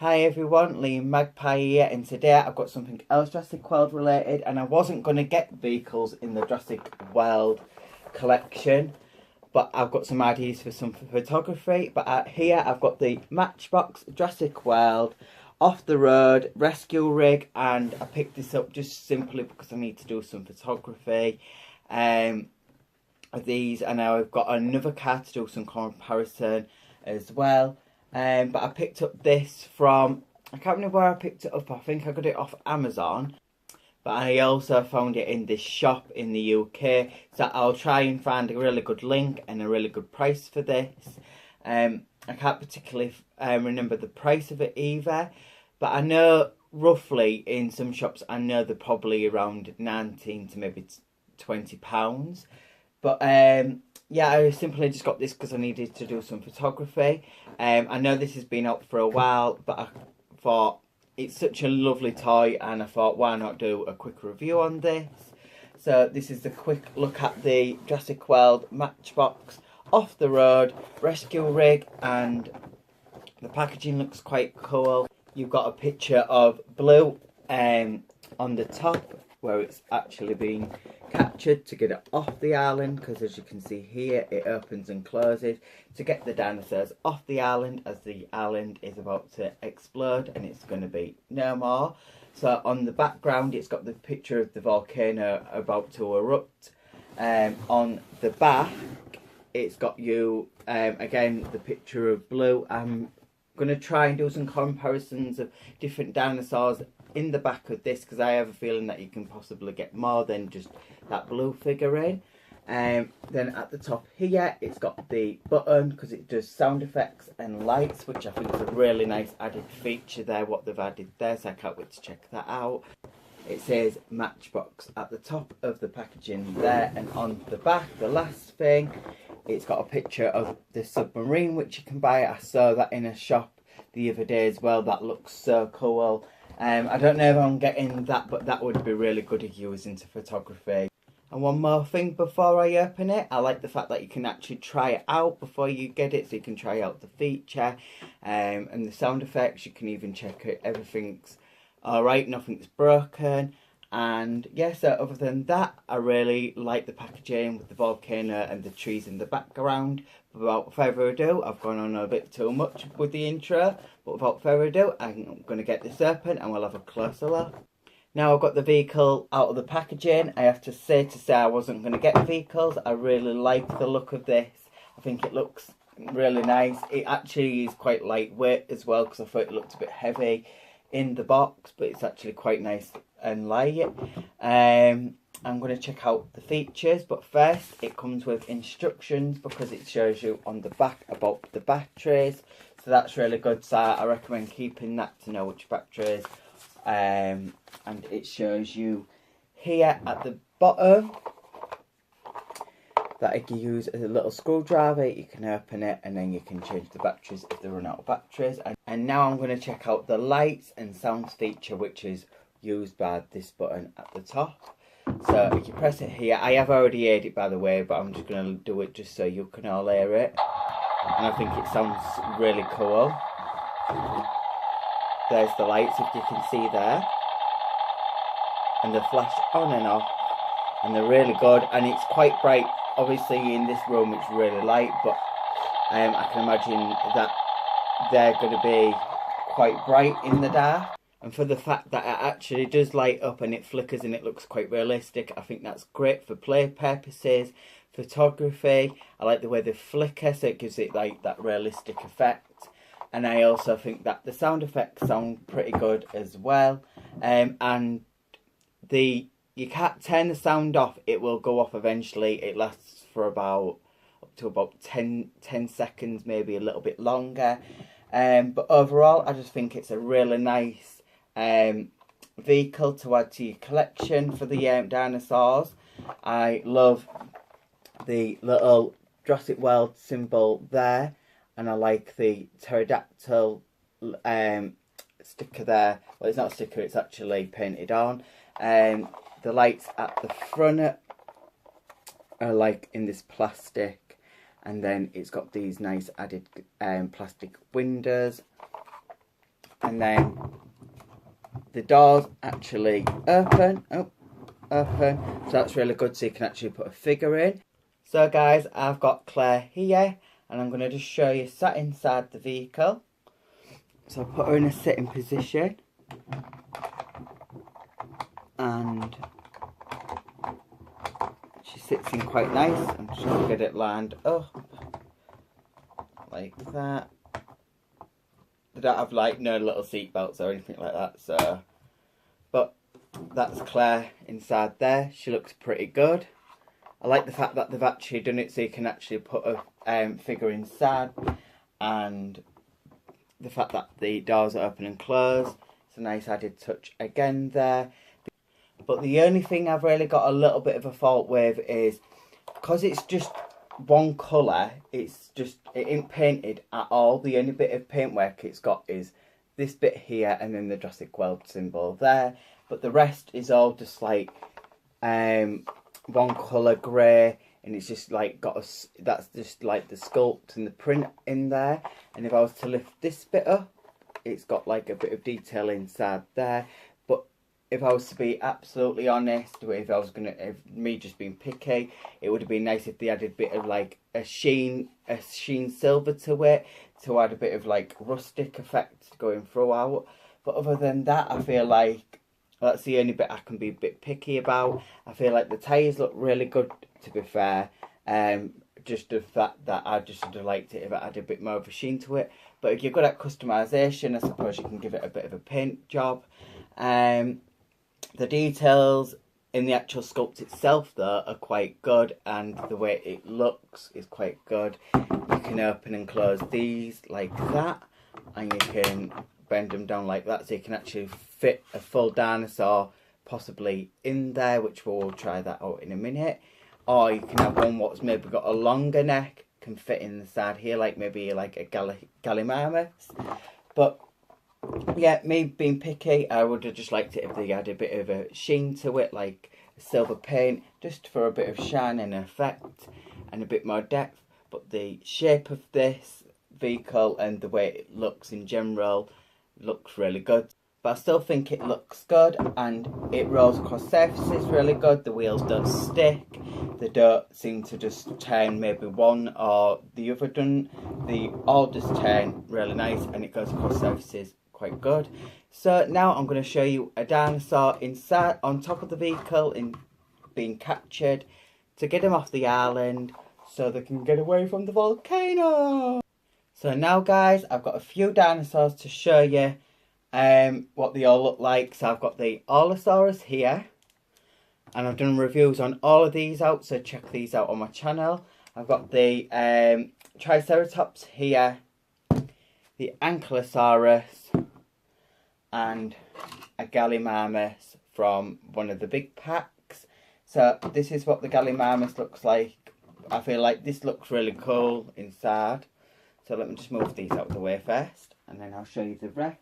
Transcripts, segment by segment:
Hi everyone, Liam Magpie here, and today I've got something else Jurassic World related, and I wasn't going to get vehicles in the Jurassic World collection, but I've got some ideas for some photography. But here I've got the Matchbox Jurassic World off the road rescue rig, and I picked this up just simply because I need to do some photography of these, and now I've got another car to do some comparison as well. But I picked up this from, I can't remember where I picked it up. I think I got it off Amazon. But I also found it in this shop in the UK. So I'll try and find a really good link and a really good price for this. I can't particularly remember the price of it either. But I know roughly in some shops, I know they're probably around 19 to maybe £20. But yeah, I simply just got this because I needed to do some photography. I know this has been out for a while, but I thought it's such a lovely toy, and I thought, why not do a quick review on this? So this is a quick look at the Jurassic World Matchbox off the road rescue rig, and the packaging looks quite cool. You've got a picture of Blue on the top, where it's actually been captured to get it off the island, because as you can see here, it opens and closes to get the dinosaurs off the island, as the island is about to explode and it's going to be no more. So on the background, it's got the picture of the volcano about to erupt. On the back, it's got you again the picture of Blue. I'm going to try and do some comparisons of different dinosaurs in the back of this, because I have a feeling that you can possibly get more than just that Blue figurine. Then at the top here, it's got the button, because it does sound effects and lights, which I think is a really nice added feature there, what they've added there, so I can't wait to check that out. It says Matchbox at the top of the packaging there, and on the back, the last thing, it's got a picture of the submarine which you can buy. I saw that in a shop the other day as well. That looks so cool. I don't know if I'm getting that, but that would be really good if you was into photography. And one more thing before I open it, I like the fact that you can actually try it out before you get it, so you can try out the feature and the sound effects. You can even check it, everything's alright, nothing's broken. And yeah, so other than that, I really like the packaging with the volcano and the trees in the background. But without further ado, I've gone on a bit too much with the intro, but without further ado, I'm going to get this open and we'll have a closer look. Now I've got the vehicle out of the packaging, I have to say I wasn't going to get vehicles. I really like the look of this. I think it looks really nice. It actually is quite lightweight as well, because I thought it looked a bit heavy in the box, but it's actually quite nice and light. I'm going to check out the features, but first it comes with instructions, because it shows you on the back about the batteries, so that's really good. So I recommend keeping that to know which batteries. And it shows you here at the bottom that if you use a little screwdriver, you can open it and then you can change the batteries if they run out of batteries. And now I'm going to check out the lights and sounds feature, which is used by this button at the top. So if you press it here, I have already heard it by the way, but I'm just going to do it just so you can all hear it. And I think it sounds really cool. There's the lights, if you can see there. And they flash on and off. And they're really good. And it's quite bright. Obviously in this room it's really light, but I can imagine that they're going to be quite bright in the dark. And for the fact that it actually does light up and it flickers and it looks quite realistic, I think that's great for play purposes, photography. I like the way they flicker, so it gives it like that realistic effect. And I also think that the sound effects sound pretty good as well. And you can't turn the sound off, it will go off eventually. It lasts for up to about 10 seconds, maybe a little bit longer. But overall, I just think it's a really nice vehicle to add to your collection for the dinosaurs. I love the little Jurassic World symbol there. And I like the pterodactyl sticker there. Well, it's not a sticker, it's actually painted on. The lights at the front are like in this plastic. And then it's got these nice added plastic windows. and then the doors actually open. Open. So that's really good, so you can actually put a figure in. So guys, I've got Claire here, and I'm going to just show you sat inside the vehicle. So I put her in a sitting position, and she sits in quite nice. I'm just going to get it lined up like that. They don't have like no little seat belts or anything like that, so, but that's Claire inside there. She looks pretty good. I like the fact that they've actually done it so you can actually put a figure inside, and the fact that the doors are open and close. It's a nice added touch again there. But the only thing I've really got a little bit of a fault with is, because it's just one colour, it ain't painted at all. The only bit of paintwork it's got is this bit here and then the Jurassic World symbol there. But the rest is all just like one colour grey, and it's just like got that's just like the sculpt and the print in there. And if I was to lift this bit up, it's got like a bit of detail inside there. But if I was to be absolutely honest, if me just being picky, it would have been nice if they added a bit of like a sheen silver to it, to add a bit of like rustic effect going throughout. But other than that, I feel like that's the only bit I can be a bit picky about. I feel like the tyres look really good, to be fair. Just the fact that I just would have liked it if it had a bit more of a sheen to it. But if you're good at customisation, I suppose you can give it a bit of a paint job. The details in the actual sculpt itself, though, are quite good, and the way it looks is quite good. You can open and close these like that, and you can bend them down like that, so you can actually fit a full dinosaur possibly in there, which we'll try that out in a minute. Or you can have one what's maybe got a longer neck, can fit in the side here, like maybe like a Gallimimus. But yeah, me being picky, I would have just liked it if they had a bit of a sheen to it, like a silver paint, just for a bit of shine and effect and a bit more depth. But the shape of this vehicle and the way it looks in general looks really good. But I still think it looks good, and it rolls across surfaces really good. The wheels don't stick. They don't seem to just turn maybe one or the other done. They all just turn really nice, and it goes across surfaces quite good. So now I'm going to show you a dinosaur inside on top of the vehicle in being captured to get them off the island so they can get away from the volcano. So now guys, I've got a few dinosaurs to show you what they all look like. So I've got the Allosaurus here, and I've done reviews on all of these out, so check these out on my channel. I've got the Triceratops here, the Ankylosaurus, and a Gallimimus from one of the big packs. So this is what the Gallimimus looks like. I feel like this looks really cool inside. So let me just move these out of the way first, and then I'll show you the rest.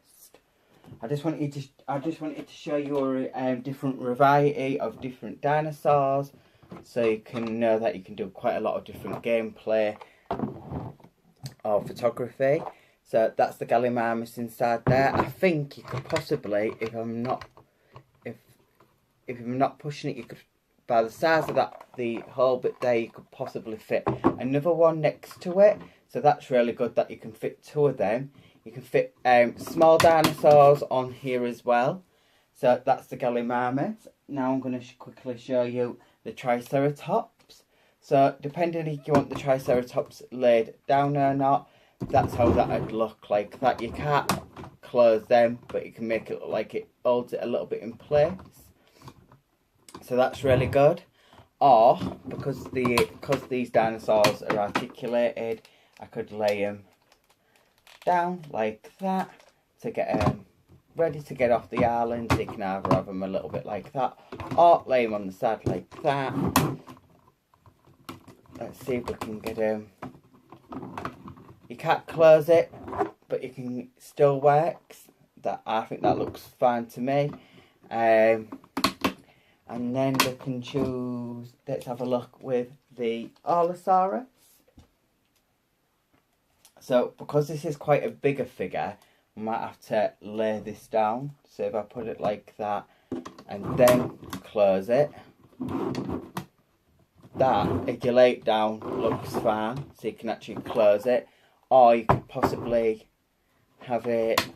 I just wanted to show you a different variety of different dinosaurs, so you can know that you can do quite a lot of different gameplay or photography. So that's the Gallimimus inside there. I think you could possibly, if I'm not pushing it, you could, by the size of that, the whole bit there, you could possibly fit another one next to it. So that's really good that you can fit two of them. You can fit small dinosaurs on here as well. So that's the Gallimimus. Now I'm going to quickly show you the Triceratops. So depending if you want the Triceratops laid down or not, that's how that would look like. That you can't close them, but you can make it look like it holds it a little bit in place. So that's really good. Or because these dinosaurs are articulated, I could lay them down like that to get them ready to get off the island. So you can either have them a little bit like that, or lay them on the side like that. Let's see if we can get them. You can't close it, but you can still works. That I think that looks fine to me. And then we can choose. Let's have a look with the Allosaurus. So because this is quite a bigger figure, I might have to lay this down. So if I put it like that and then close it, that, if you lay it down, looks fine. So you can actually close it. Or you could possibly have it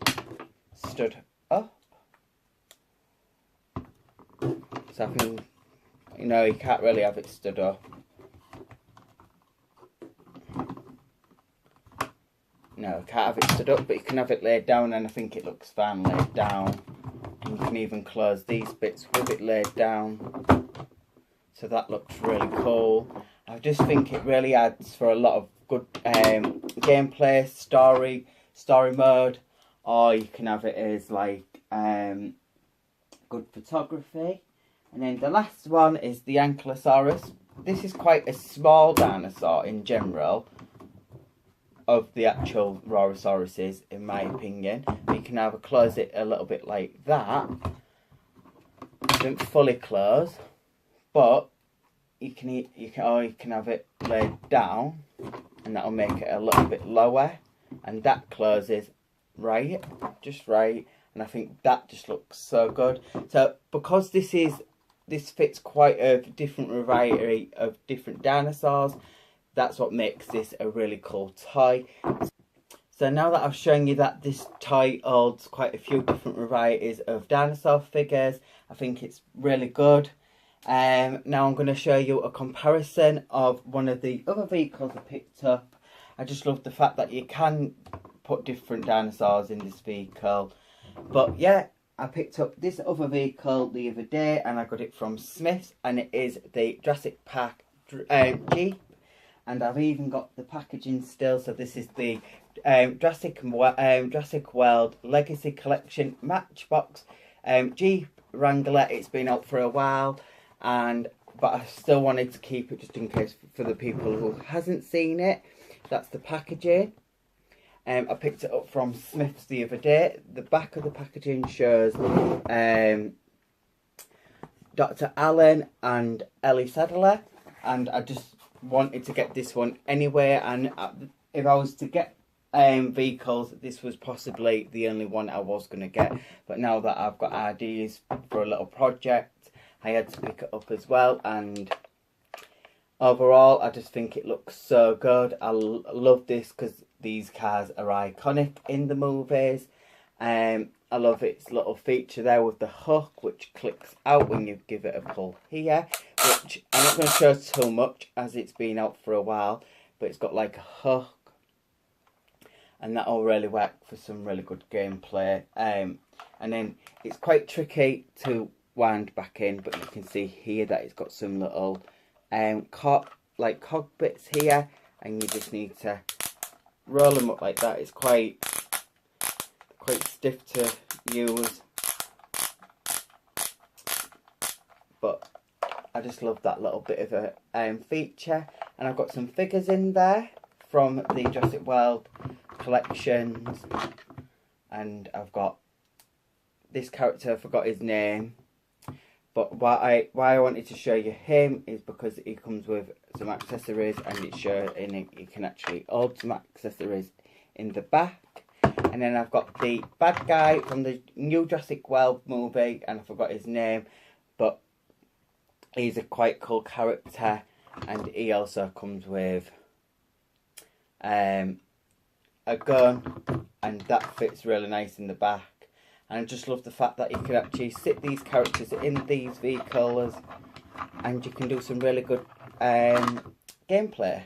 stood up. So I can, you know, you can't really have it stood up. No, you can't have it stood up, but you can have it laid down, and I think it looks fine laid down. And you can even close these bits with it laid down. So that looks really cool. I just think it really adds for a lot of good gameplay, story mode, or you can have it as like good photography. And then the last one is the Ankylosaurus. This is quite a small dinosaur in general of the actual Rorosauruses, in my opinion. But you can either close it a little bit like that. It doesn't fully close, but you can have it laid down, and that'll make it a little bit lower, and that closes right, just right. And I think that just looks so good. So because this fits quite a different variety of different dinosaurs, that's what makes this a really cool toy. So now that I've shown you that this toy holds quite a few different varieties of dinosaur figures, I think it's really good. Now I'm going to show you a comparison of one of the other vehicles I picked up. I just love the fact that you can put different dinosaurs in this vehicle. But yeah, I picked up this other vehicle the other day, and I got it from Smith's, and it is the Jurassic Park Jeep. And I've even got the packaging still. So this is the Jurassic World Legacy Collection Matchbox Jeep Wrangler. It's been out for a while, but I still wanted to keep it just in case for the people who hasn't seen it. That's the packaging. I picked it up from Smith's the other day. The back of the packaging shows Dr. Allen and Ellie Sadler, and I just wanted to get this one anyway. And if I was to get vehicles, this was possibly the only one I was going to get. But now that I've got ideas for a little project, I had to pick it up as well. And overall, I just think it looks so good. I love this because these cars are iconic in the movies. I love its little feature there with the hook, which clicks out when you give it a pull here. Which I'm not going to show too much as it's been out for a while, but it's got like a hook, and that'll really work for some really good gameplay. And then it's quite tricky to wind back in, but you can see here that it's got some little cog bits here, and you just need to roll them up like that. It's quite stiff to use, but I just love that little bit of a feature. And I've got some figures in there from the Jurassic World collections, and I've got this character. I forgot his name, but why I wanted to show you him is because he comes with some accessories, and you can actually hold some accessories in the back. And then I've got the bad guy from the new Jurassic World movie, and I forgot his name, but he's a quite cool character, and he also comes with a gun, and that fits really nice in the back. And I just love the fact that you can actually sit these characters in these vehicles, and you can do some really good gameplay.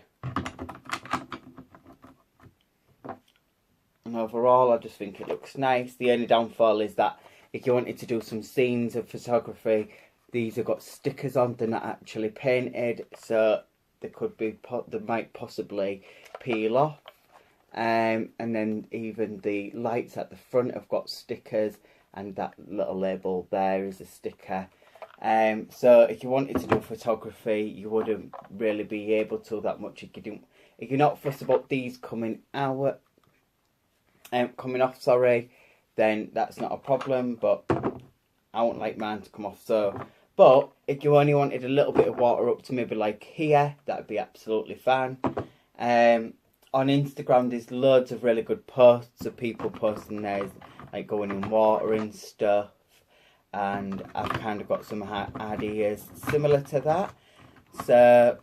And overall, I just think it looks nice. The only downfall is that if you wanted to do some scenes of photography, these have got stickers on. They're not actually painted, so they might possibly peel off. And then even the lights at the front have got stickers, and that little label there is a sticker. So if you wanted to do photography, you wouldn't really be able to that much. If you're not fussed about these coming off, then that's not a problem. But I won't like mine to come off. But if you only wanted a little bit of water up to maybe like here, that'd be absolutely fine. on Instagram there's loads of really good posts of people posting theirs, like going in water and stuff, and I've kind of got some ideas similar to that, so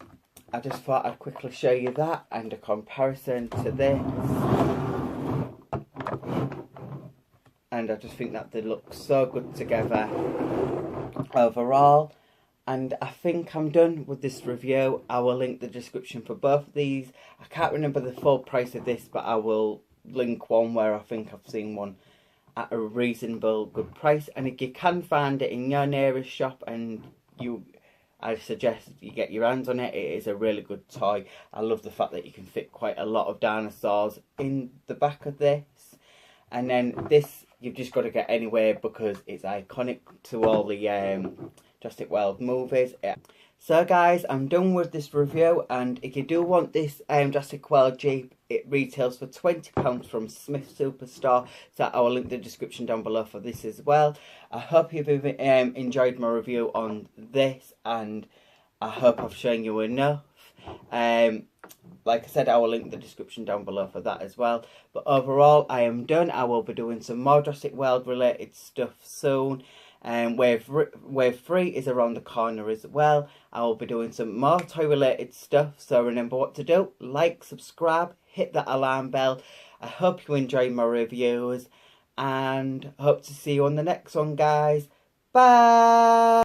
I just thought I'd quickly show you that and a comparison to this. And I just think that they look so good together overall. And I think I'm done with this review. I will link the description for both of these. I can't remember the full price of this, but I will link one where I think I've seen one at a reasonable good price. And if you can find it in your nearest shop, and I suggest you get your hands on it. It is a really good toy. I love the fact that you can fit quite a lot of dinosaurs in the back of this. And then this, you've just got to get anywhere because it's iconic to all the Jurassic World movies. Yeah. So guys, I'm done with this review, and if you do want this Jurassic World Jeep, it retails for £20 from Smith Superstore, so I will link the description down below for this as well. I hope you've enjoyed my review on this, and I hope I've shown you enough. Like I said, I will link the description down below for that as well. But overall, I am done. I will be doing some more Jurassic World related stuff soon. Wave 3 is around the corner as well. I will be doing some more toy related stuff. So remember what to do. Like, subscribe, hit that alarm bell. I hope you enjoyed my reviews, and hope to see you on the next one, guys. Bye!